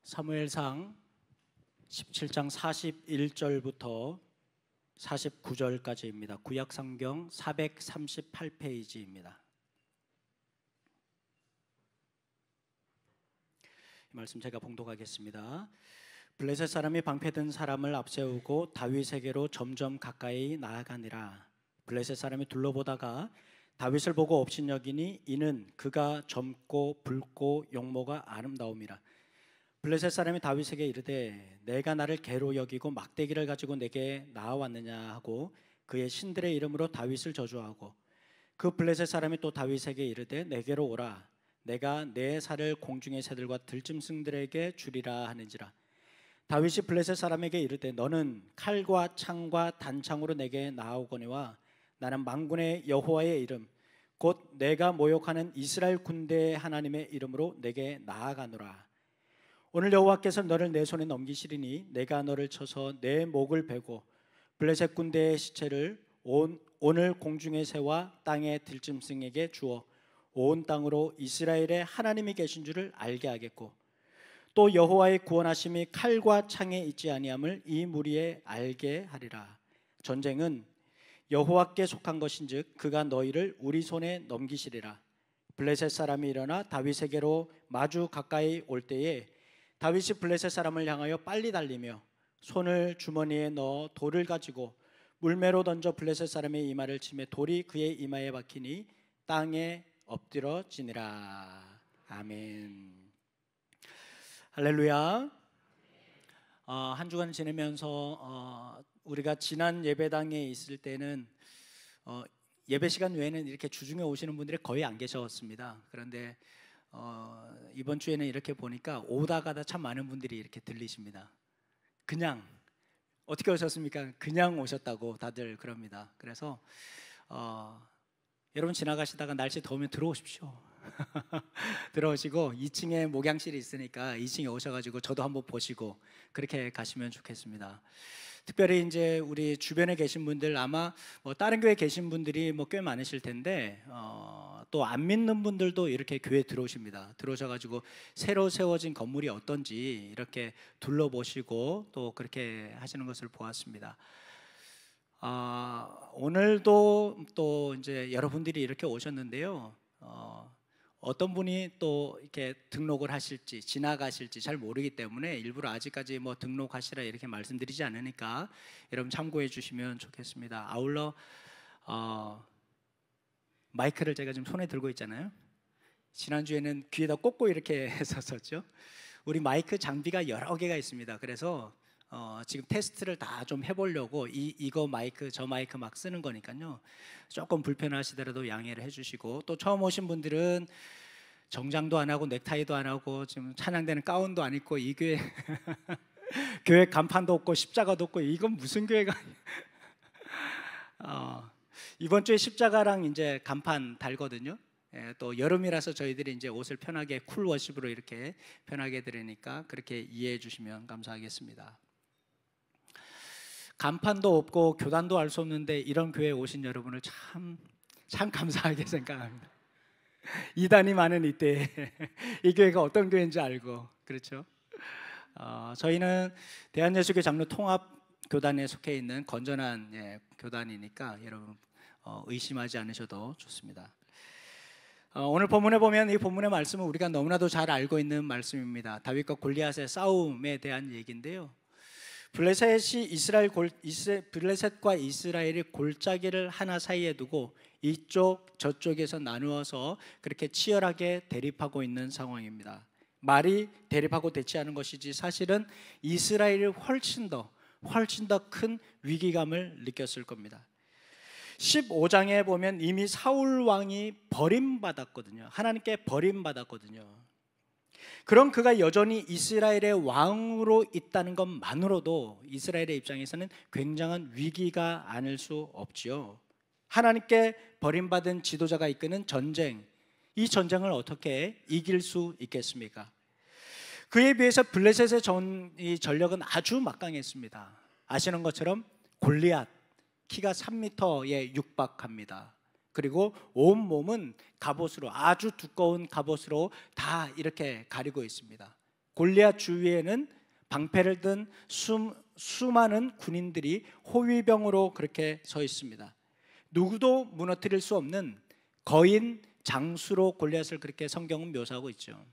사무엘상 17장 41절부터 49절까지입니다. 구약성경 438페이지입니다. 이 말씀 제가 봉독하겠습니다. 블레셋 사람이 방패든 사람을 앞세우고 다윗에게로 점점 가까이 나아가니라. 블레셋 사람이 둘러보다가 다윗을 보고 업신여기니 이는 그가 젊고 붉고 용모가 아름다움이라. 블레셋 사람이 다윗에게 이르되 내가 나를 개로 여기고 막대기를 가지고 내게 나아왔느냐 하고 그의 신들의 이름으로 다윗을 저주하고, 그 블레셋 사람이 또 다윗에게 이르되 내게로 오라. 내가 내 살을 공중의 새들과 들짐승들에게 주리라 하는지라. 다윗이 블레셋 사람에게 이르되 너는 칼과 창과 단창으로 내게 나아오거니와 나는 만군의 여호와의 이름 곧 내가 모욕하는 이스라엘 군대의 하나님의 이름으로 내게 나아가노라. 오늘 여호와께서 너를 내 손에 넘기시리니 내가 너를 쳐서 내 목을 베고 블레셋 군대의 시체를 오늘 공중의 새와 땅의 들짐승에게 주어 온 땅으로 이스라엘의 하나님이 계신 줄을 알게 하겠고, 또 여호와의 구원하심이 칼과 창에 있지 아니함을 이 무리에 알게 하리라. 전쟁은 여호와께 속한 것인즉 그가 너희를 우리 손에 넘기시리라. 블레셋 사람이 일어나 다윗에게로 마주 가까이 올 때에 다윗이 블레셋 사람을 향하여 빨리 달리며 손을 주머니에 넣어 돌을 가지고 물매로 던져 블레셋 사람의 이마를 치매 돌이 그의 이마에 박히니 땅에 엎드러지니라. 아멘. 할렐루야. 한 주간 지내면서 우리가 지난 예배당에 있을 때는 예배 시간 외에는 이렇게 주중에 오시는 분들이 거의 안 계셨습니다. 그런데 이번 주에는 이렇게 보니까 오다 가다 참 많은 분들이 이렇게 들리십니다. 그냥 어떻게 오셨습니까? 그냥 오셨다고 다들 그럽니다. 그래서 여러분 지나가시다가 날씨 더우면 들어오십시오. 들어오시고 2층에 목양실이 있으니까 2층에 오셔가지고 저도 한번 보시고 그렇게 가시면 좋겠습니다. 특별히 이제 우리 주변에 계신 분들, 아마 뭐 다른 교회 계신 분들이 뭐 꽤 많으실 텐데 또 안 믿는 분들도 이렇게 교회 들어오십니다. 들어오셔가지고 새로 세워진 건물이 어떤지 이렇게 둘러보시고 또 그렇게 하시는 것을 보았습니다. 오늘도 또 이제 여러분들이 이렇게 오셨는데요. 어떤 분이 또 이렇게 등록을 하실지 지나가실지 잘 모르기 때문에 일부러 아직까지 뭐 등록하시라 이렇게 말씀드리지 않으니까 여러분 참고해 주시면 좋겠습니다. 아울러 마이크를 제가 지금 손에 들고 있잖아요. 지난주에는 귀에다 꽂고 이렇게 했었죠. 우리 마이크 장비가 여러 개가 있습니다. 그래서 지금 테스트를 다 좀 해보려고 이거 마이크 저 마이크 막 쓰는 거니까요. 조금 불편하시더라도 양해를 해주시고, 또 처음 오신 분들은 정장도 안 하고 넥타이도 안 하고 지금 찬양되는 가운도 안 입고 이 교회 교회 간판도 없고 십자가도 없고 이건 무슨 교회가 이번 주에 십자가랑 이제 간판 달거든요. 또 여름이라서 저희들이 이제 옷을 편하게 쿨 워십으로 이렇게 편하게 드리니까 그렇게 이해해 주시면 감사하겠습니다. 간판도 없고 교단도 알 수 없는데 이런 교회에 오신 여러분을 참 감사하게 생각합니다. 이단이 많은 이때 이 교회가 어떤 교회인지 알고, 그렇죠? 저희는 대한예수교 장로 통합교단에 속해 있는 건전한 교단이니까 여러분 의심하지 않으셔도 좋습니다. 오늘 본문에 보면 이 본문의 말씀은 우리가 너무나도 잘 알고 있는 말씀입니다. 다윗과 골리앗의 싸움에 대한 얘기인데요. 블레셋과 이스라엘이 골짜기를 하나 사이에 두고 이쪽 저쪽에서 나누어서 그렇게 치열하게 대립하고 있는 상황입니다. 말이 대립하고 대치하는 것이지 사실은 이스라엘이 훨씬 더 큰 위기감을 느꼈을 겁니다. 15장에 보면 이미 사울 왕이 버림받았거든요. 하나님께 버림받았거든요. 그럼 그가 여전히 이스라엘의 왕으로 있다는 것만으로도 이스라엘의 입장에서는 굉장한 위기가 아닐 수 없지요. 하나님께 버림받은 지도자가 이끄는 전쟁, 이 전쟁을 어떻게 이길 수 있겠습니까? 그에 비해서 블레셋의 전력은 아주 막강했습니다. 아시는 것처럼 골리앗, 키가 3m에 육박합니다. 그리고 온몸은 갑옷으로, 아주 두꺼운 갑옷으로 다 이렇게 가리고 있습니다. 골리앗 주위에는 방패를 든 수많은 군인들이 호위병으로 그렇게 서 있습니다. 누구도 무너뜨릴 수 없는 거인 장수로 골리앗을 그렇게 성경은 묘사하고 있죠.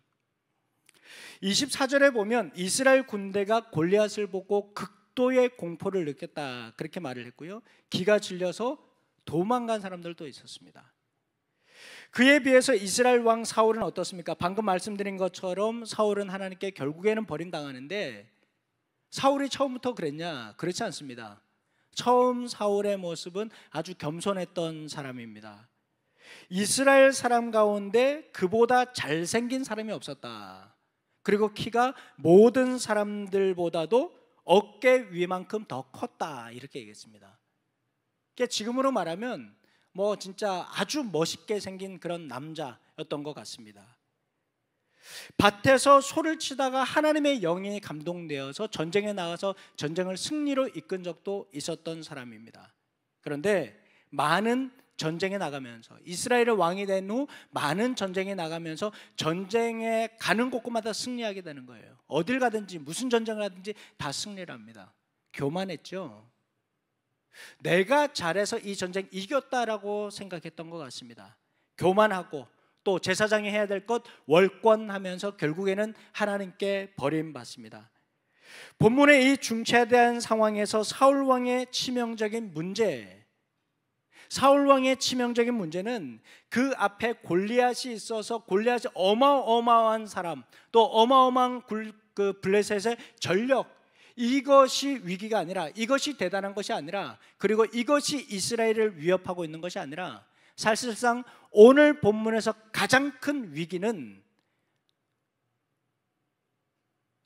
24절에 보면 이스라엘 군대가 골리앗을 보고 극도의 공포를 느꼈다 그렇게 말을 했고요, 기가 질려서 도망간 사람들도 있었습니다. 그에 비해서 이스라엘 왕 사울은 어떻습니까? 방금 말씀드린 것처럼 사울은 하나님께 결국에는 버림당하는데, 사울이 처음부터 그랬냐? 그렇지 않습니다. 처음 사울의 모습은 아주 겸손했던 사람입니다. 이스라엘 사람 가운데 그보다 잘생긴 사람이 없었다. 그리고 키가 모든 사람들보다도 어깨 위만큼 더 컸다 이렇게 얘기했습니다. 그러니까 지금으로 말하면 진짜 아주 멋있게 생긴 그런 남자였던 것 같습니다. 밭에서 소를 치다가 하나님의 영이 감동되어서 전쟁에 나가서 전쟁을 승리로 이끈 적도 있었던 사람입니다. 그런데 많은 전쟁에 나가면서, 이스라엘의 왕이 된 후 많은 전쟁에 나가면서 전쟁에 가는 곳곳마다 승리하게 되는 거예요. 어딜 가든지 무슨 전쟁을 하든지 다 승리를 합니다. 교만했죠. 내가 잘해서 이 전쟁 이겼다라고 생각했던 것 같습니다. 교만하고 또 제사장이 해야 될 것 월권하면서 결국에는 하나님께 버림받습니다. 본문의 이 중차대한 상황에서 사울 왕의 치명적인 문제는 그 앞에 골리앗이 있어서 골리앗이 어마어마한 사람, 또 어마어마한 그 블레셋의 전력, 이것이 위기가 아니라, 이것이 대단한 것이 아니라, 그리고 이것이 이스라엘을 위협하고 있는 것이 아니라, 사실상 오늘 본문에서 가장 큰 위기는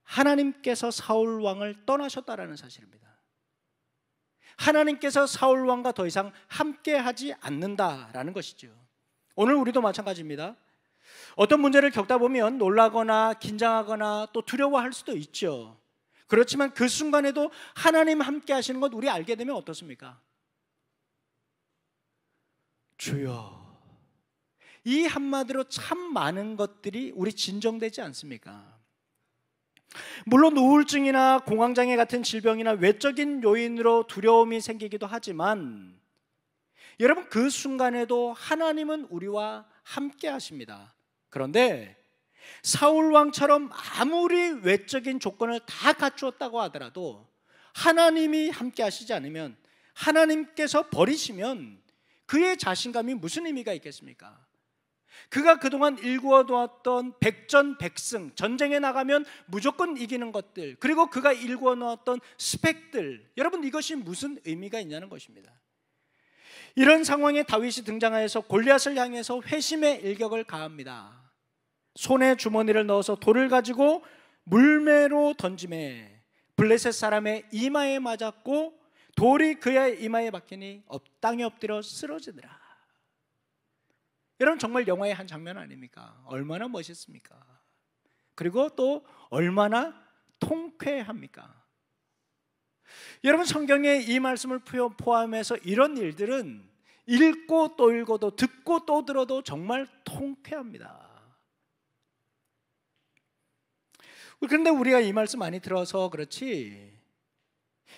하나님께서 사울 왕을 떠나셨다라는 사실입니다. 하나님께서 사울 왕과 더 이상 함께하지 않는다라는 것이죠. 오늘 우리도 마찬가지입니다. 어떤 문제를 겪다 보면 놀라거나 긴장하거나 또 두려워할 수도 있죠. 그렇지만 그 순간에도 하나님 함께 하시는 것 우리 알게 되면 어떻습니까? 주여, 이 한마디로 참 많은 것들이 우리 진정되지 않습니까? 물론 우울증이나 공황장애 같은 질병이나 외적인 요인으로 두려움이 생기기도 하지만, 여러분 그 순간에도 하나님은 우리와 함께 하십니다. 그런데 사울 왕처럼 아무리 외적인 조건을 다 갖추었다고 하더라도 하나님이 함께 하시지 않으면, 하나님께서 버리시면 그의 자신감이 무슨 의미가 있겠습니까? 그가 그동안 일구어놓았던 백전백승, 전쟁에 나가면 무조건 이기는 것들, 그리고 그가 일구어놓았던 스펙들, 여러분 이것이 무슨 의미가 있냐는 것입니다. 이런 상황에 다윗이 등장하여서 골리앗을 향해서 회심의 일격을 가합니다. 손에 주머니를 넣어서 돌을 가지고 물매로 던짐에 블레셋 사람의 이마에 맞았고 돌이 그의 이마에 박히니 땅에 엎드려 쓰러지더라. 여러분 정말 영화의 한 장면 아닙니까? 얼마나 멋있습니까? 그리고 또 얼마나 통쾌합니까? 여러분 성경에 이 말씀을 포함해서 이런 일들은 읽고 또 읽어도 듣고 또 들어도 정말 통쾌합니다. 그런데 우리가 이 말씀 많이 들어서 그렇지,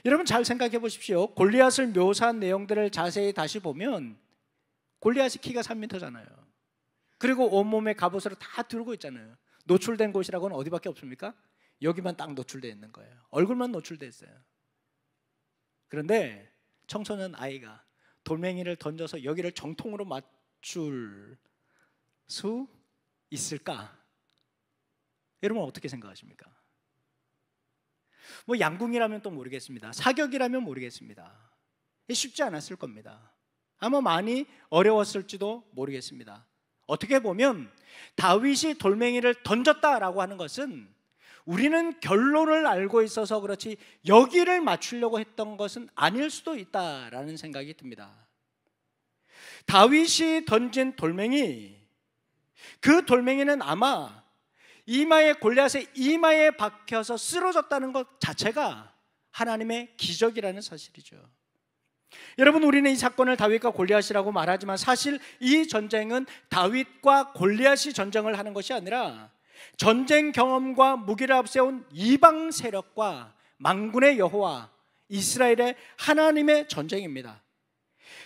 여러분 잘 생각해 보십시오. 골리앗을 묘사한 내용들을 자세히 다시 보면 골리앗이 키가 3m잖아요. 그리고 온몸에 갑옷으로 다 들고 있잖아요. 노출된 곳이라고는 어디밖에 없습니까? 여기만 딱 노출되어 있는 거예요. 얼굴만 노출되어 있어요. 그런데 청소년 아이가 돌멩이를 던져서 여기를 정통으로 맞출 수 있을까? 여러분 어떻게 생각하십니까? 양궁이라면 또 모르겠습니다. 사격이라면 모르겠습니다. 쉽지 않았을 겁니다. 아마 많이 어려웠을지도 모르겠습니다. 어떻게 보면 다윗이 돌멩이를 던졌다라고 하는 것은 우리는 결론을 알고 있어서 그렇지 여기를 맞추려고 했던 것은 아닐 수도 있다라는 생각이 듭니다. 다윗이 던진 돌멩이, 그 돌멩이는 아마 골리앗의 이마에 박혀서 쓰러졌다는 것 자체가 하나님의 기적이라는 사실이죠. 여러분 우리는 이 사건을 다윗과 골리앗이라고 말하지만 사실 이 전쟁은 다윗과 골리앗이 전쟁을 하는 것이 아니라 전쟁 경험과 무기를 앞세운 이방 세력과 만군의 여호와 이스라엘의 하나님의 전쟁입니다.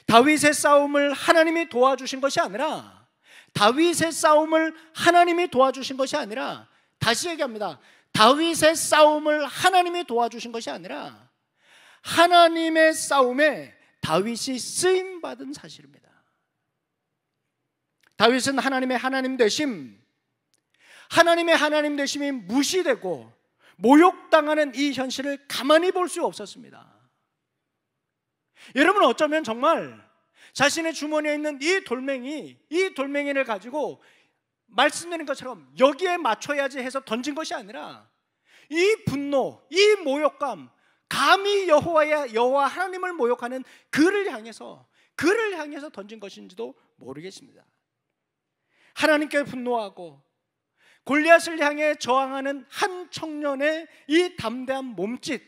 다윗의 싸움을 하나님이 도와주신 것이 아니라 다윗의 싸움을 하나님이 도와주신 것이 아니라 다시 얘기합니다. 다윗의 싸움을 하나님이 도와주신 것이 아니라 하나님의 싸움에 다윗이 쓰임받은 사실입니다. 다윗은 하나님의 하나님 되심, 하나님의 하나님 되심이 무시되고 모욕당하는 이 현실을 가만히 볼 수 없었습니다. 여러분, 어쩌면 정말 자신의 주머니에 있는 이 돌멩이를 가지고 말씀드린 것처럼 여기에 맞춰야지 해서 던진 것이 아니라 이 분노, 이 모욕감, 감히 여호와 하나님을 모욕하는 그를 향해서 던진 것인지도 모르겠습니다. 하나님께 분노하고 골리앗을 향해 저항하는 한 청년의 이 담대한 몸짓,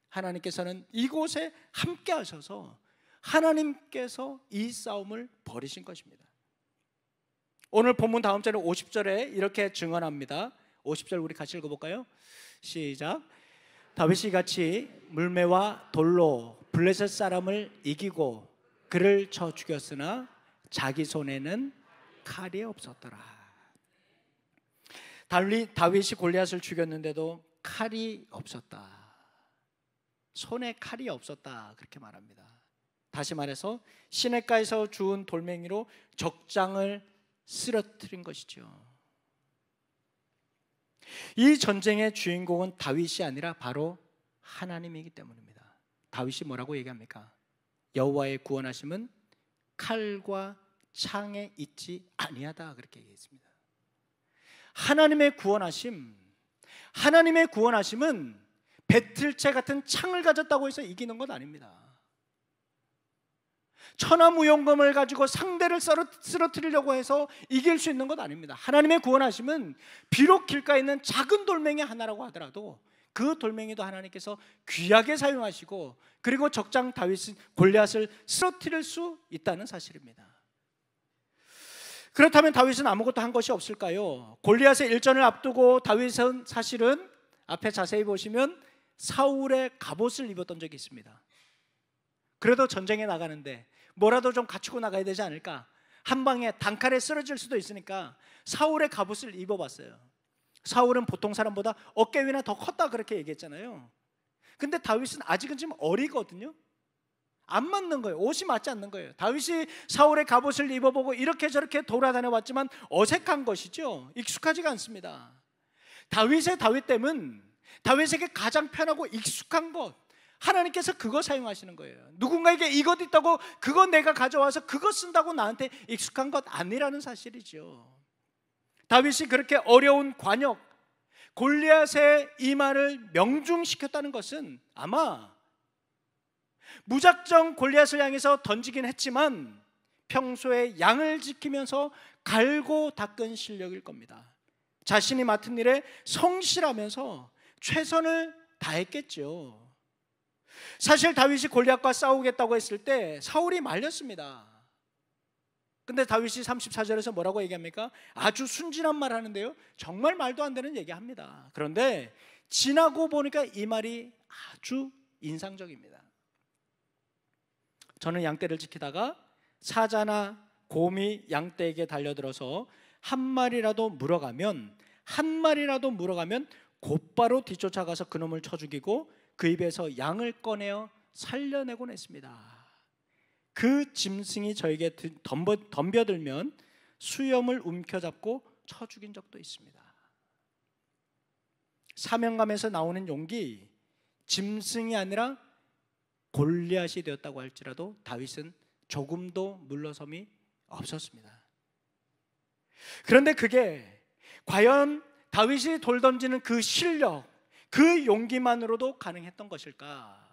하나님께서는 이곳에 함께 하셔서 하나님께서 이 싸움을 벌이신 것입니다. 오늘 본문 다음 절에 50절에 이렇게 증언합니다. 50절 우리 같이 읽어볼까요? 시작. 다윗이 같이 물매와 돌로 블레셋 사람을 이기고 그를 쳐 죽였으나 자기 손에는 칼이 없었더라. 다윗이 골리앗을 죽였는데도 칼이 없었다. 손에 칼이 없었다, 그렇게 말합니다. 다시 말해서 시냇가에서 주운 돌멩이로 적장을 쓰러뜨린 것이죠. 이 전쟁의 주인공은 다윗이 아니라 바로 하나님이기 때문입니다. 다윗이 뭐라고 얘기합니까? 여호와의 구원하심은 칼과 창에 있지 아니하다, 그렇게 얘기했습니다. 하나님의 구원하심은 배틀채 같은 창을 가졌다고 해서 이기는 것 아닙니다. 천하무용검을 가지고 상대를 쓰러뜨리려고 해서 이길 수 있는 것 아닙니다. 하나님의 구원하심은 비록 길가에 있는 작은 돌멩이 하나라고 하더라도 그 돌멩이도 하나님께서 귀하게 사용하시고 그리고 적장 골리앗을 쓰러뜨릴 수 있다는 사실입니다. 그렇다면 다윗은 아무것도 한 것이 없을까요? 골리앗의 일전을 앞두고 다윗은 사실은 앞에 자세히 보시면 사울의 갑옷을 입었던 적이 있습니다. 그래도 전쟁에 나가는데 뭐라도 좀 갖추고 나가야 되지 않을까? 한 방에 단칼에 쓰러질 수도 있으니까 사울의 갑옷을 입어봤어요. 사울은 보통 사람보다 어깨 위나 더 컸다, 그렇게 얘기했잖아요. 근데 다윗은 아직은 지금 어리거든요. 안 맞는 거예요. 옷이 맞지 않는 거예요. 다윗이 사울의 갑옷을 입어보고 이렇게 저렇게 돌아다녀 봤지만 어색한 것이죠. 익숙하지가 않습니다. 다윗됨은 다윗에게 가장 편하고 익숙한 것, 하나님께서 그거 사용하시는 거예요. 누군가에게 이것 있다고 그거 내가 가져와서 그거 쓴다고 나한테 익숙한 것 아니라는 사실이죠. 다윗이 그렇게 어려운 관역, 골리앗의 이마를 명중시켰다는 것은 아마 무작정 골리앗을 향해서 던지긴 했지만 평소에 양을 지키면서 갈고 닦은 실력일 겁니다. 자신이 맡은 일에 성실하면서 최선을 다했겠죠. 사실 다윗이 골리앗과 싸우겠다고 했을 때 사울이 말렸습니다. 근데 다윗이 34절에서 뭐라고 얘기합니까? 아주 순진한 말 하는데요, 정말 말도 안 되는 얘기합니다. 그런데 지나고 보니까 이 말이 아주 인상적입니다. 저는 양떼를 지키다가 사자나 곰이 양떼에게 달려들어서 한 마리라도 물어가면 곧바로 뒤쫓아가서 그놈을 쳐 죽이고 그 입에서 양을 꺼내어 살려내곤 했습니다. 그 짐승이 저에게 덤벼들면 수염을 움켜잡고 쳐 죽인 적도 있습니다. 사명감에서 나오는 용기, 짐승이 아니라 골리앗이 되었다고 할지라도 다윗은 조금도 물러섬이 없었습니다. 그런데 그게 과연 다윗이 돌 던지는 그 실력, 그 용기만으로도 가능했던 것일까?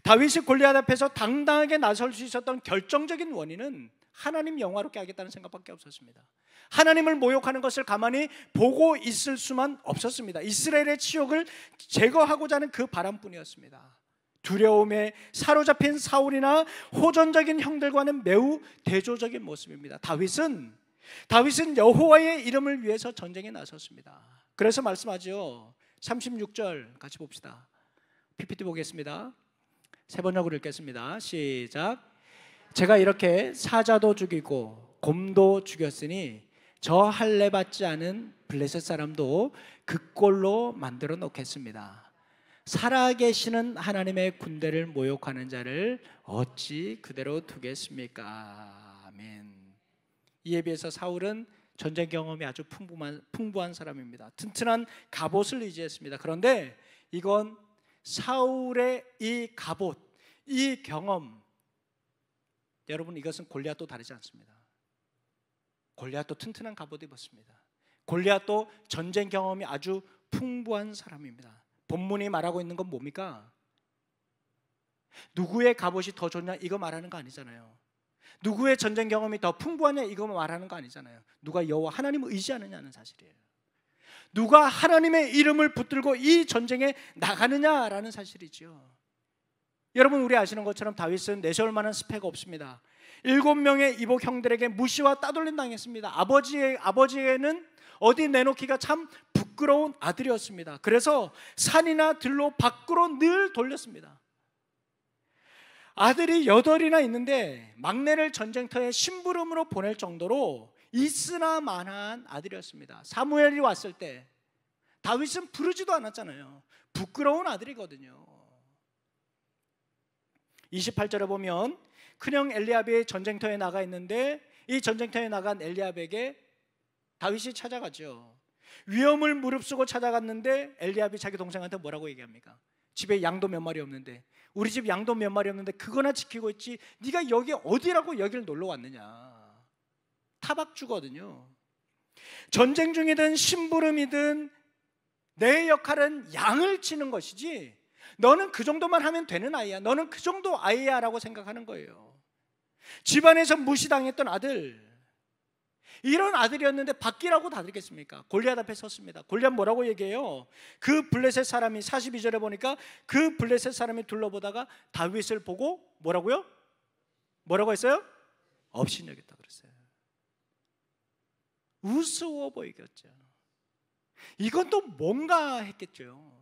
다윗이 골리앗 앞에서 당당하게 나설 수 있었던 결정적인 원인은 하나님 영화롭게 하겠다는 생각밖에 없었습니다. 하나님을 모욕하는 것을 가만히 보고 있을 수만 없었습니다. 이스라엘의 치욕을 제거하고자 하는 그 바람뿐이었습니다. 두려움에 사로잡힌 사울이나 호전적인 형들과는 매우 대조적인 모습입니다. 다윗은 다윗은 여호와의 이름을 위해서 전쟁에 나섰습니다. 그래서 말씀하죠. 36절 같이 봅시다. PPT 보겠습니다. 세 번역으로 읽겠습니다. 시작. 제가 이렇게 사자도 죽이고 곰도 죽였으니 저 할례 받지 않은 블레셋 사람도 그 꼴로 만들어 놓겠습니다. 살아계시는 하나님의 군대를 모욕하는 자를 어찌 그대로 두겠습니까? 아멘. 이에 비해서 사울은 전쟁 경험이 아주 풍부한 사람입니다. 튼튼한 갑옷을 의지했습니다. 그런데 이건 사울의 이 갑옷, 이 경험, 여러분 이것은 골리앗도 다르지 않습니다. 골리앗도 튼튼한 갑옷 입었습니다. 골리앗도 전쟁 경험이 아주 풍부한 사람입니다. 본문이 말하고 있는 건 뭡니까? 누구의 갑옷이 더 좋냐 이거 말하는 거 아니잖아요. 누구의 전쟁 경험이 더 풍부하냐 이거 말하는 거 아니잖아요. 누가 여호와 하나님을 의지하느냐는 사실이에요. 누가 하나님의 이름을 붙들고 이 전쟁에 나가느냐라는 사실이죠. 여러분 우리 아시는 것처럼 다윗은 내세울 만한 스펙 없습니다. 7명의 이복 형들에게 무시와 따돌림 당했습니다. 아버지에는 어디 내놓기가 참 부끄러운 아들이었습니다. 그래서 산이나 들로 밖으로 늘 돌렸습니다. 아들이 8이나 있는데 막내를 전쟁터에 심부름으로 보낼 정도로 있으나 마나한 아들이었습니다. 사무엘이 왔을 때 다윗은 부르지도 않았잖아요. 부끄러운 아들이거든요. 28절에 보면 큰형 엘리압이 전쟁터에 나가 있는데 이 전쟁터에 나간 엘리압에게 다윗이 찾아가죠. 위험을 무릅쓰고 찾아갔는데 엘리압이 자기 동생한테 뭐라고 얘기합니까? 집에 양도 몇 마리 없는데, 우리 집 양도 몇 마리 없는데 그거나 지키고 있지 네가 여기 어디라고 여기를 놀러 왔느냐. 타박주거든요. 전쟁 중이든 심부름이든 내 역할은 양을 치는 것이지 너는 그 정도만 하면 되는 아이야, 너는 그 정도 아이야 라고 생각하는 거예요. 집안에서 무시당했던 아들, 이런 아들이었는데 바뀌라고 다 되겠습니까? 골리앗 앞에 섰습니다. 골리앗 뭐라고 얘기해요? 그 블레셋 사람이 42절에 보니까 그 블레셋 사람이 둘러보다가 다윗을 보고 뭐라고요? 뭐라고 했어요? 업신여겼다 그랬어요. 우스워 보이겠죠. 이건 또 뭔가 했겠죠.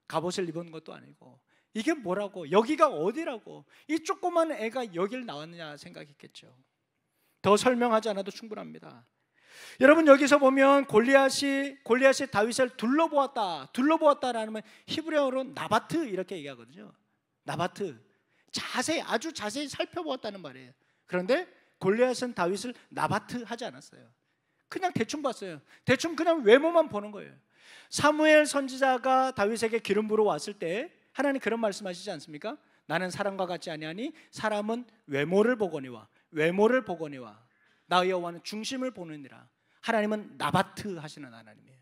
갑옷을 입은 것도 아니고 이게 뭐라고, 여기가 어디라고, 이 조그만 애가 여길 나왔느냐 생각했겠죠. 더 설명하지 않아도 충분합니다. 여러분 여기서 보면 골리앗이 다윗을 둘러보았다라는 말, 히브리어로 나바트 이렇게 얘기하거든요. 나바트, 아주 자세히 살펴보았다는 말이에요. 그런데 골리앗은 다윗을 나바트 하지 않았어요. 그냥 대충 봤어요. 대충 그냥 외모만 보는 거예요. 사무엘 선지자가 다윗에게 기름 부어 왔을 때 하나님 그런 말씀하시지 않습니까? 나는 사람과 같지 아니하니 사람은 외모를 보거니와 나 여호와는 중심을 보느니라. 하나님은 나바트 하시는 하나님이에요.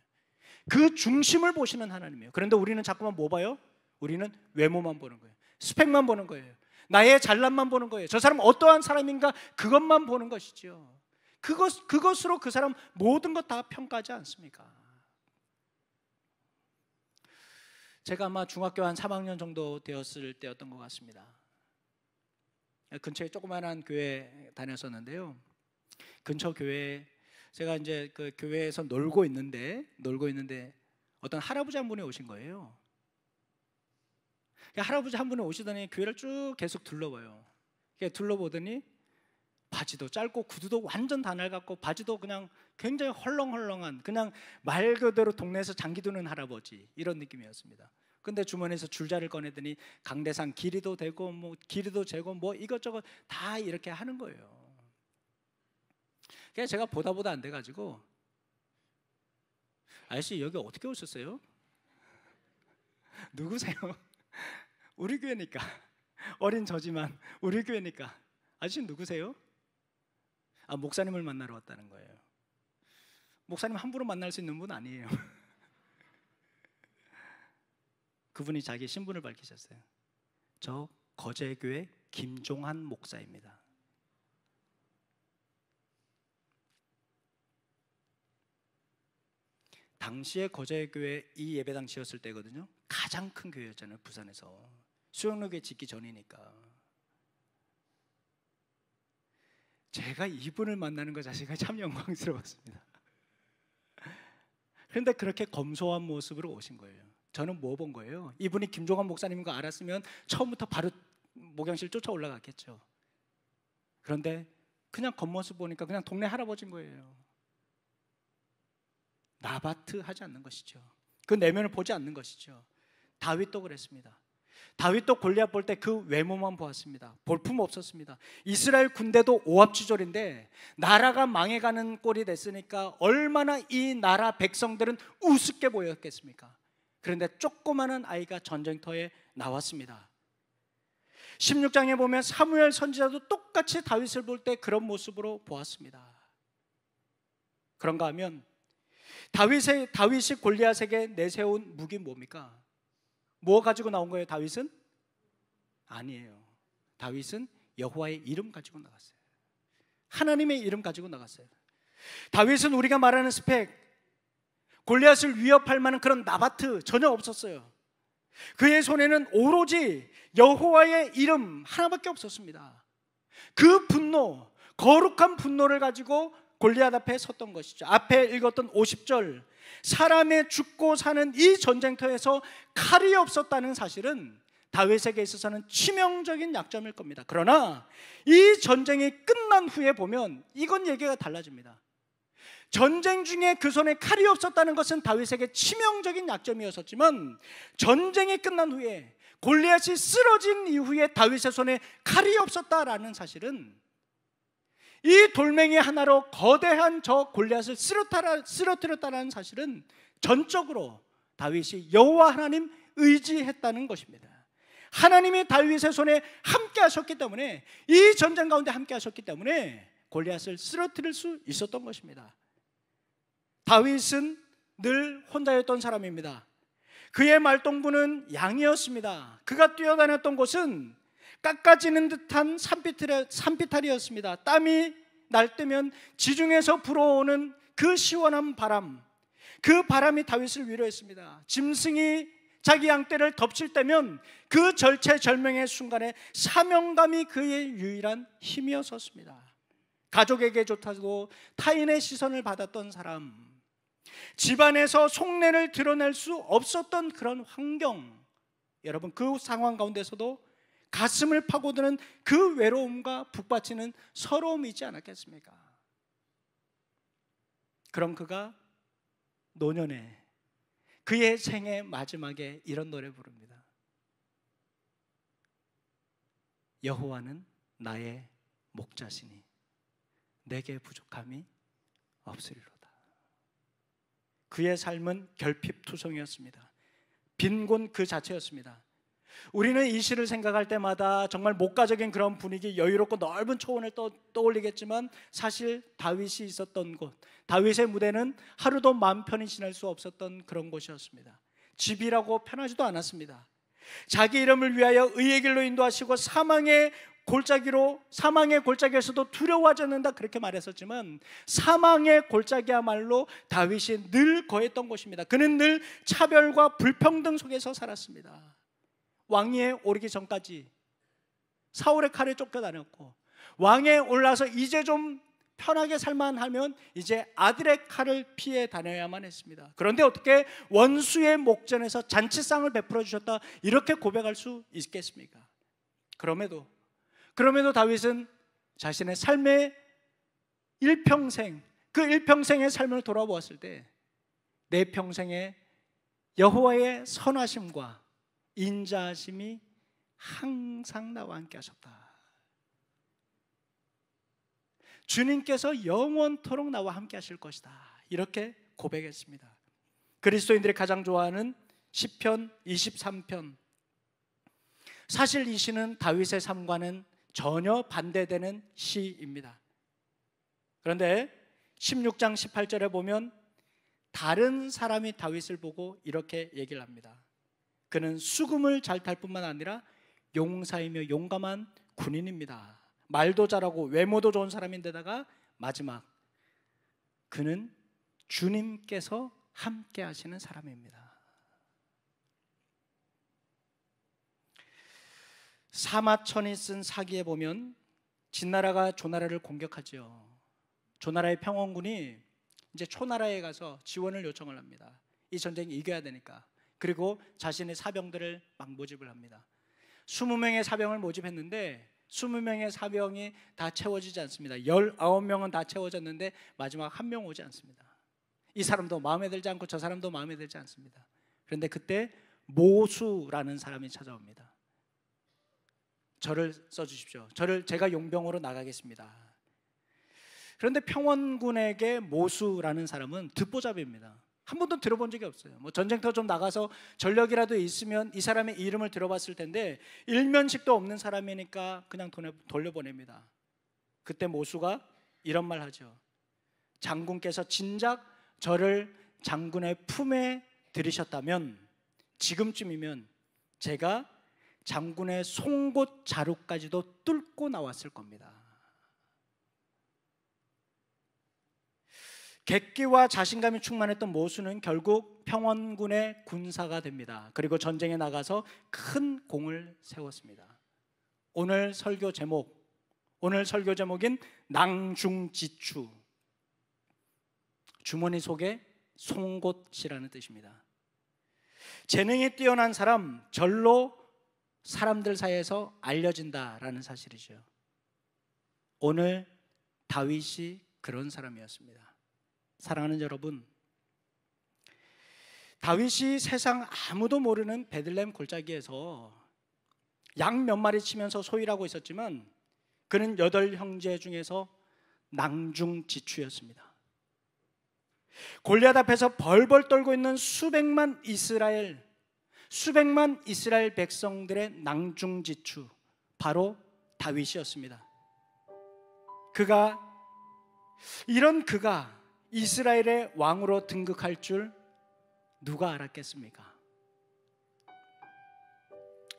그 중심을 보시는 하나님이에요. 그런데 우리는 자꾸만 뭐 봐요? 우리는 외모만 보는 거예요. 스펙만 보는 거예요. 나의 잘남만 보는 거예요. 저 사람 어떠한 사람인가 그것만 보는 것이죠. 그것으로 그 사람 모든 것 다 평가하지 않습니까? 제가 아마 중학교 한 3학년 정도 되었을 때였던 것 같습니다. 근처에 조그마한 교회 다녔었는데요. 근처 교회, 제가 이제 그 교회에서 놀고 있는데 어떤 할아버지 한 분이 오신 거예요. 할아버지 한 분이 오시더니 교회를 쭉 계속 둘러봐요. 둘러보더니 바지도 짧고 구두도 완전 다 낡았고 바지도 그냥 굉장히 헐렁헐렁한, 그냥 말 그대로 동네에서 장기 두는 할아버지 이런 느낌이었습니다. 근데 주머니에서 줄자를 꺼내더니 강대상 길이도 되고 뭐 길이도 재고 뭐 이것저것 다 이렇게 하는 거예요. 그래서 제가 보다 안 돼가지고, 아저씨 여기 어떻게 오셨어요? 누구세요? 우리 교회니까, 어린 저지만 우리 교회니까. 아저씨 누구세요? 목사님을 만나러 왔다는 거예요. 목사님 함부로 만날 수 있는 분 아니에요. 그분이 자기 신분을 밝히셨어요. 저 거제교회 김종한 목사입니다. 당시에 거제교회 이 예배당 지었을 때거든요. 가장 큰 교회였잖아요. 부산에서 수영로교회 짓기 전이니까. 제가 이분을 만나는 것 자체가 참 영광스러웠습니다. 그런데 그렇게 검소한 모습으로 오신 거예요. 저는 뭐 본 거예요? 이분이 김종환 목사님인 거 알았으면 처음부터 바로 목양실 쫓아 올라갔겠죠. 그런데 그냥 겉모습 보니까 그냥 동네 할아버지인 거예요. 나바트 하지 않는 것이죠. 그 내면을 보지 않는 것이죠. 다윗도 그랬습니다. 다윗도 골리앗 볼 때 그 외모만 보았습니다. 볼품 없었습니다. 이스라엘 군대도 오합지졸인데 나라가 망해가는 꼴이 됐으니까 얼마나 이 나라 백성들은 우습게 보였겠습니까? 그런데 조그마한 아이가 전쟁터에 나왔습니다. 16장에 보면 사무엘 선지자도 똑같이 다윗을 볼 때 그런 모습으로 보았습니다. 그런가 하면 다윗이 골리앗에게 내세운 무기 뭡니까? 뭐 가지고 나온 거예요? 다윗은? 아니에요. 다윗은 여호와의 이름 가지고 나갔어요. 하나님의 이름 가지고 나갔어요. 다윗은 우리가 말하는 스펙, 골리앗을 위협할 만한 그런 나바트 전혀 없었어요. 그의 손에는 오로지 여호와의 이름 하나밖에 없었습니다. 그 분노, 거룩한 분노를 가지고 골리앗 앞에 섰던 것이죠. 앞에 읽었던 50절, 사람의 죽고 사는 이 전쟁터에서 칼이 없었다는 사실은 다윗에게 있어서는 치명적인 약점일 겁니다. 그러나 이 전쟁이 끝난 후에 보면 이건 얘기가 달라집니다. 전쟁 중에 그 손에 칼이 없었다는 것은 다윗에게 치명적인 약점이었었지만 전쟁이 끝난 후에 골리앗이 쓰러진 이후에 다윗의 손에 칼이 없었다라는 사실은 이 돌멩이 하나로 거대한 저 골리앗을 쓰러뜨렸다는 사실은 전적으로 다윗이 여호와 하나님 의지했다는 것입니다. 하나님이 다윗의 손에 함께 하셨기 때문에, 이 전쟁 가운데 함께 하셨기 때문에 골리앗을 쓰러뜨릴 수 있었던 것입니다. 다윗은 늘 혼자였던 사람입니다. 그의 말동무는 양이었습니다. 그가 뛰어다녔던 곳은 깎아지는 듯한 산비탈이었습니다. 땀이 날 때면 지중에서 불어오는 그 시원한 바람, 그 바람이 다윗을 위로했습니다. 짐승이 자기 양떼를 덮칠 때면 그 절체절명의 순간에 사명감이 그의 유일한 힘이었었습니다. 가족에게조차도 타인의 시선을 받았던 사람, 집안에서 속내를 드러낼 수 없었던 그런 환경, 여러분 그 상황 가운데서도 가슴을 파고드는 그 외로움과 북받치는 서러움이 있지 않았겠습니까? 그럼 그가 노년에 그의 생애 마지막에 이런 노래 부릅니다. 여호와는 나의 목자시니 내게 부족함이 없으리로다. 그의 삶은 결핍투성이었습니다. 빈곤 그 자체였습니다. 우리는 이 시를 생각할 때마다 정말 목가적인 그런 분위기, 여유롭고 넓은 초원을 떠올리겠지만 사실 다윗이 있었던 곳, 다윗의 무대는 하루도 마음 편히 지낼 수 없었던 그런 곳이었습니다. 집이라고 편하지도 않았습니다. 자기 이름을 위하여 의의 길로 인도하시고 사망의 골짜기에서도 두려워하지 않는다 그렇게 말했었지만, 사망의 골짜기야말로 다윗이 늘 거했던 곳입니다. 그는 늘 차별과 불평등 속에서 살았습니다. 왕위에 오르기 전까지 사울의 칼에 쫓겨다녔고, 왕에 올라서 이제 좀 편하게 살만하면 이제 아들의 칼을 피해 다녀야만 했습니다. 그런데 어떻게 원수의 목전에서 잔치상을 베풀어 주셨다 이렇게 고백할 수 있겠습니까? 그럼에도 다윗은 자신의 삶의 일평생, 그 일평생의 삶을 돌아보았을 때 내 평생에 여호와의 선하심과 인자하심이 항상 나와 함께 하셨다. 주님께서 영원토록 나와 함께 하실 것이다. 이렇게 고백했습니다. 그리스도인들이 가장 좋아하는 시편 23편. 사실 이 시는 다윗의 삶과는 전혀 반대되는 시입니다. 그런데 16장 18절에 보면 다른 사람이 다윗을 보고 이렇게 얘기를 합니다. 그는 수금을 잘 탈 뿐만 아니라 용사이며 용감한 군인입니다. 말도 잘하고 외모도 좋은 사람인데다가 마지막, 그는 주님께서 함께 하시는 사람입니다. 사마천이 쓴 사기에 보면 진나라가 조나라를 공격하죠. 조나라의 평원군이 이제 초나라에 가서 지원을 요청을 합니다. 이 전쟁 이겨야 되니까. 그리고 자신의 사병들을 막 모집을 합니다. 20명의 사병을 모집했는데 20명의 사병이 다 채워지지 않습니다. 19명은 다 채워졌는데 마지막 1명 오지 않습니다. 이 사람도 마음에 들지 않고 저 사람도 마음에 들지 않습니다. 그런데 그때 모수라는 사람이 찾아옵니다. 저를 써주십시오. 제가 용병으로 나가겠습니다. 그런데 평원군에게 모수라는 사람은 듣보잡입니다. 한 번도 들어본 적이 없어요. 뭐 전쟁터 좀 나가서 전력이라도 있으면 이 사람의 이름을 들어봤을 텐데 일면식도 없는 사람이니까 그냥 돌려보냅니다. 그때 모수가 이런 말 하죠. 장군께서 진작 저를 장군의 품에 들이셨다면 지금쯤이면 제가 장군의 송곳 자루까지도 뚫고 나왔을 겁니다. 객기와 자신감이 충만했던 모수는 결국 평원군의 군사가 됩니다. 그리고 전쟁에 나가서 큰 공을 세웠습니다. 오늘 설교 제목인 낭중지추, 주머니 속에 송곳이라는 뜻입니다. 재능이 뛰어난 사람, 절로 사람들 사이에서 알려진다라는 사실이죠. 오늘 다윗이 그런 사람이었습니다. 사랑하는 여러분, 다윗이 세상 아무도 모르는 베들레헴 골짜기에서 양 몇 마리 치면서 소일하고 있었지만 그는 8형제 중에서 낭중지추였습니다. 골리앗 앞에서 벌벌 떨고 있는 수백만 이스라엘 백성들의 낭중지추, 바로 다윗이었습니다. 그가 이스라엘의 왕으로 등극할 줄 누가 알았겠습니까?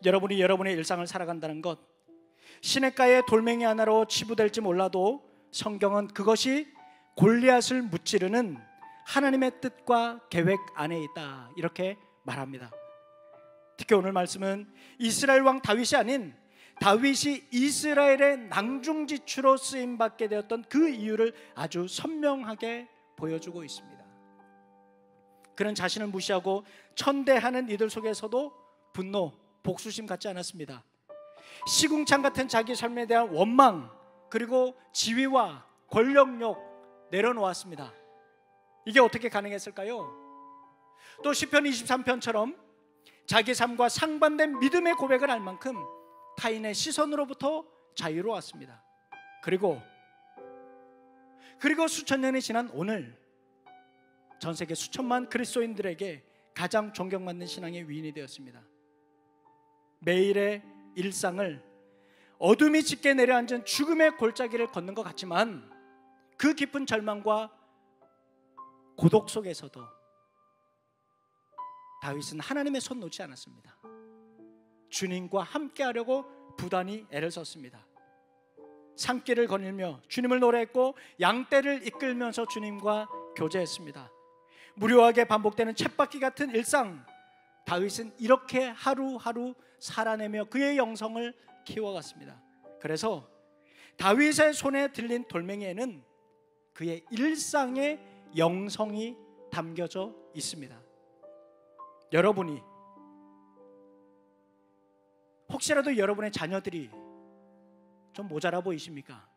여러분이 여러분의 일상을 살아간다는 것, 시냇가의 돌멩이 하나로 치부될지 몰라도 성경은 그것이 골리앗을 무찌르는 하나님의 뜻과 계획 안에 있다, 이렇게 말합니다. 특히 오늘 말씀은 이스라엘 왕 다윗이 아닌 다윗이 이스라엘의 낭중지추로 쓰임받게 되었던 그 이유를 아주 선명하게 보여주고 있습니다. 그는 자신을 무시하고 천대하는 이들 속에서도 분노, 복수심 갖지 않았습니다. 시궁창 같은 자기 삶에 대한 원망, 그리고 지위와 권력욕 내려놓았습니다. 이게 어떻게 가능했을까요? 또 시편 23편처럼 자기 삶과 상반된 믿음의 고백을 할 만큼 타인의 시선으로부터 자유로웠습니다. 그리고 수천 년이 지난 오늘 전 세계 수천만 그리스도인들에게 가장 존경받는 신앙의 위인이 되었습니다. 매일의 일상을 어둠이 짙게 내려앉은 죽음의 골짜기를 걷는 것 같지만 그 깊은 절망과 고독 속에서도 다윗은 하나님의 손 놓지 않았습니다. 주님과 함께하려고 부단히 애를 썼습니다. 산길을 거닐며 주님을 노래했고 양떼를 이끌면서 주님과 교제했습니다. 무료하게 반복되는 쳇바퀴 같은 일상, 다윗은 이렇게 하루하루 살아내며 그의 영성을 키워갔습니다. 그래서 다윗의 손에 들린 돌멩이에는 그의 일상의 영성이 담겨져 있습니다. 여러분이 혹시라도 여러분의 자녀들이 좀 모자라 보이십니까?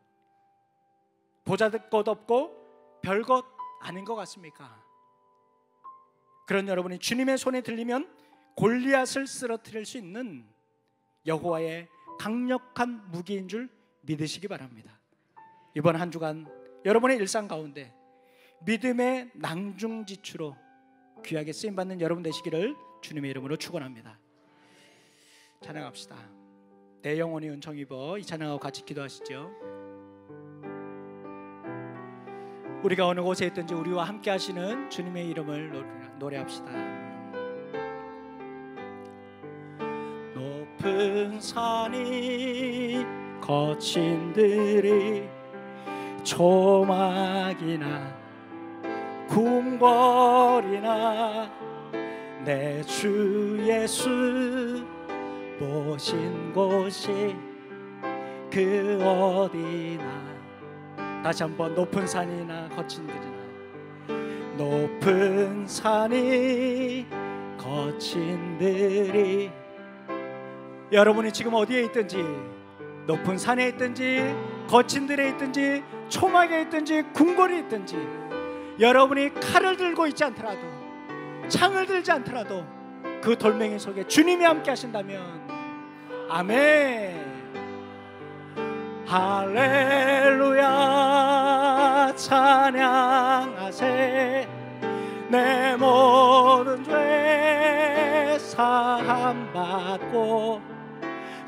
보잘것 없고 별것 아닌 것 같습니까? 그런 여러분이 주님의 손에 들리면 골리앗을 쓰러뜨릴 수 있는 여호와의 강력한 무기인 줄 믿으시기 바랍니다. 이번 한 주간 여러분의 일상 가운데 믿음의 낭중지추로 귀하게 쓰임받는 여러분 되시기를 주님의 이름으로 축원합니다. 찬양합시다. 내 영혼이 은총 입어, 이 찬양하고 같이 기도하시죠. 우리가 어느 곳에 있든지 우리와 함께 하시는 주님의 이름을 노래합시다. 높은 산이 거친 들이 조막이나 궁궐이나 내 주 예수 보신 곳이 그 어디나. 다시 한번 높은 산이나 거친 들이나. 높은 산이 거친 들이. 여러분이 지금 어디에 있든지, 높은 산에 있든지 거친 들에 있든지 초막에 있든지 궁궐에 있든지, 여러분이 칼을 들고 있지 않더라도, 창을 들지 않더라도 그 돌멩이 속에 주님이 함께 하신다면, 아멘. 할렐루야 찬양하세. 내 모든 죄 사함 받고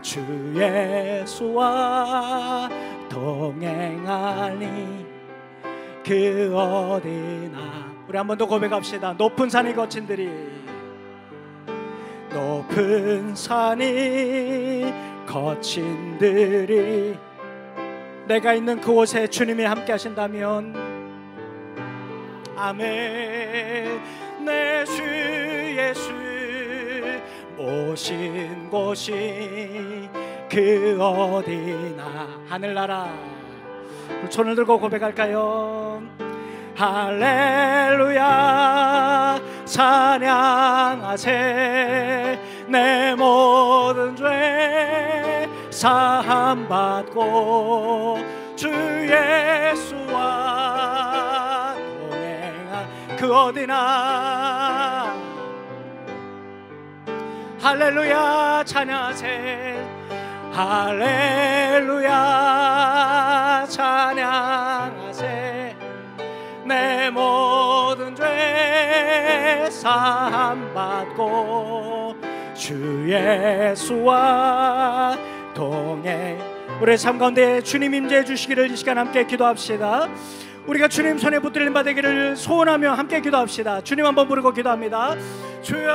주 예수와 동행하니 그 어디나. 우리 한 번 더 고백합시다. 높은 산이 거친 들이. 높은 산이 거친 들이. 내가 있는 그곳에 주님이 함께 하신다면, 아멘. 내 주 예수 모신 곳이 그 어디나. 하늘나라. 손을 들고 고백할까요? 할렐루야 찬양하세. 내 모든 죄 사함 받고 주 예수와 동행한 그 어디나. 할렐루야 찬양하세. 할렐루야 찬양하세. 내 모든 죄 사함 받고 주 예수와 동행. 우리의 삶 가운데 주님 임재해 주시기를 이 시간 함께 기도합시다. 우리가 주님 손에 붙들림 받기를 소원하며 함께 기도합시다. 주님 한번 부르고 기도합니다. 주여.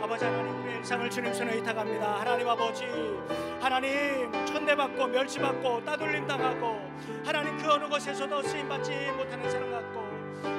아버지 하나님, 우리의 일상을 주님 손에 의탁합니다. 하나님 아버지, 하나님 천대받고 멸시받고 따돌림 당하고, 하나님 그 어느 곳에서도 쓰임받지 못하는 사람 같고,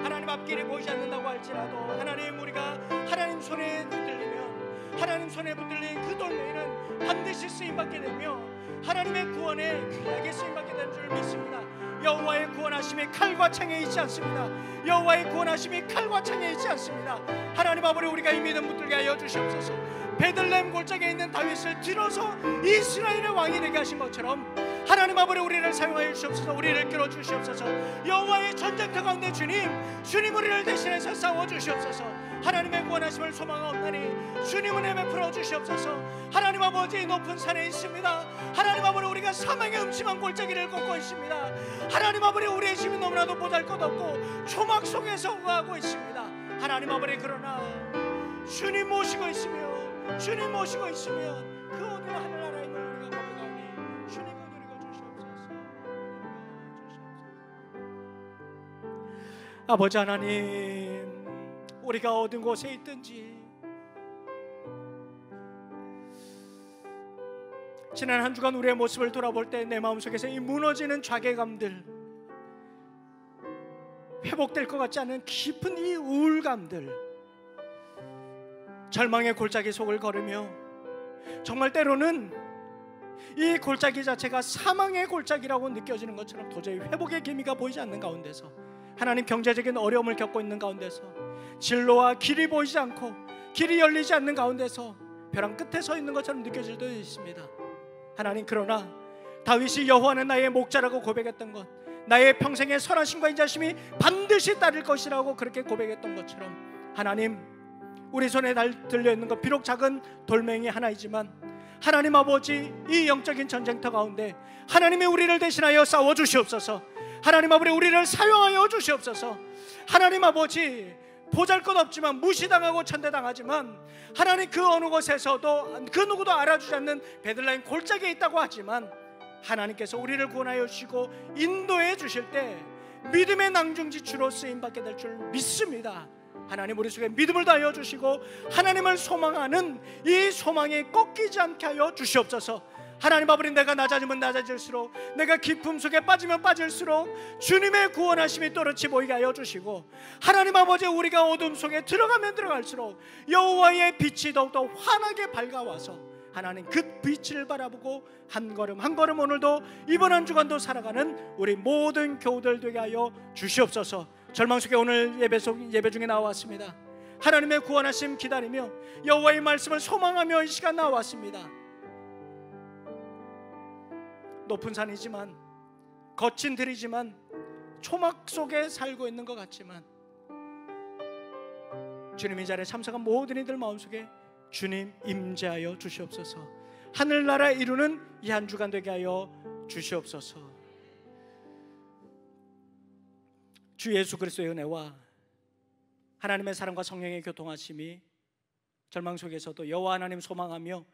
하나님 앞길이 보이지 않는다고 할지라도, 하나님 우리가 하나님 손에 붙들리면, 하나님 손에 붙들린 그 돌멩이는 반드시 쓰임받게 되며 하나님의 구원에 귀하게 쓰임받게 될 줄 믿습니다. 여호와의 구원하심이 칼과 창에 있지 않습니다. 여호와의 구원하심이 칼과 창에 있지 않습니다. 하나님 아버지, 우리가 이 믿음 붙들게 하여 주시옵소서. 베들레헴 골짜기에 있는 다윗을 들어서 이스라엘의 왕이 되게 하신 것처럼 하나님 아버지, 우리를 사용하여 주시옵소서. 우리를 끌어 주시옵소서. 여호와의 전쟁터 가운데 주님 우리를 대신해서 싸워 주시옵소서. 하나님의 구원하심을 소망하옵나니 주님 은혜 베풀어 주시옵소서. 하나님 아버지, 높은 산에 있습니다. 하나님 아버지, 우리가 사망의 음침한 골짜기를 걷고 있습니다. 하나님 아버지, 우리의 힘이 너무나도 보잘것없고 초막 속에서 구하고 있습니다. 하나님 아버지, 그러나 주님 모시고 있으며 주님 모시고 있으며 그 어디나 하늘나라에 있는 우리가 고백하오니 주님 은혜를 주시옵소서. 아버지 하나님, 우리가 어떤 곳에 있든지 지난 한 주간 우리의 모습을 돌아볼 때 내 마음속에서 이 무너지는 좌괴감들, 회복될 것 같지 않은 깊은 이 우울감들, 절망의 골짜기 속을 걸으며 정말 때로는 이 골짜기 자체가 사망의 골짜기라고 느껴지는 것처럼 도저히 회복의 기미가 보이지 않는 가운데서, 하나님 경제적인 어려움을 겪고 있는 가운데서, 진로와 길이 보이지 않고 길이 열리지 않는 가운데서 벼랑 끝에 서 있는 것처럼 느껴질 때도 있습니다. 하나님, 그러나 다윗이 여호와는 나의 목자라고 고백했던 것, 나의 평생의 선하심과 인자심이 반드시 따를 것이라고 그렇게 고백했던 것처럼, 하나님 우리 손에 들려있는 것 비록 작은 돌멩이 하나이지만 하나님 아버지, 이 영적인 전쟁터 가운데 하나님이 우리를 대신하여 싸워 주시옵소서. 하나님 아버지, 우리를 사용하여 주시옵소서. 하나님 아버지, 보잘것없지만 무시당하고 천대당하지만 하나님 그 어느 곳에서도 그 누구도 알아주지 않는 베들레헴 골짜기에 있다고 하지만 하나님께서 우리를 구원하여 주시고 인도해 주실 때 믿음의 낭중지추로 쓰임받게 될 줄 믿습니다. 하나님, 우리 속에 믿음을 다하여 주시고 하나님을 소망하는 이 소망에 꺾이지 않게 하여 주시옵소서. 하나님 아버지, 내가 낮아지면 낮아질수록, 내가 깊음 속에 빠지면 빠질수록 주님의 구원하심이 또렷이 보이게 하여 주시고, 하나님 아버지, 우리가 어둠 속에 들어가면 들어갈수록 여호와의 빛이 더욱더 환하게 밝아와서 하나님 그 빛을 바라보고 한 걸음 한 걸음 오늘도 이번 한 주간도 살아가는 우리 모든 교우들 되게 하여 주시옵소서. 절망 속에 오늘 예배 중에 나왔습니다. 하나님의 구원하심 기다리며 여호와의 말씀을 소망하며 이 시간 나왔습니다. 높은 산이지만 거친 들이지만 초막 속에 살고 있는 것 같지만 주님 이 자리에 참석한 모든 이들 마음속에 주님 임재하여 주시옵소서. 하늘나라 이루는 이 한 주간 되게 하여 주시옵소서. 주 예수 그리스도의 은혜와 하나님의 사랑과 성령의 교통하심이 절망 속에서도 여호와 하나님 소망하며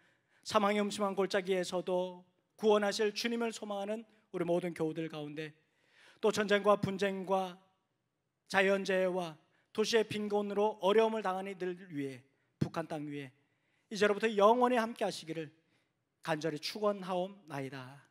사망의 음침한 골짜기에서도 구원하실 주님을 소망하는 우리 모든 교우들 가운데, 또 전쟁과 분쟁과 자연재해와 도시의 빈곤으로 어려움을 당하는 이들 위해, 북한 땅 위에 이제로부터 영원히 함께 하시기를 간절히 축원하옵나이다.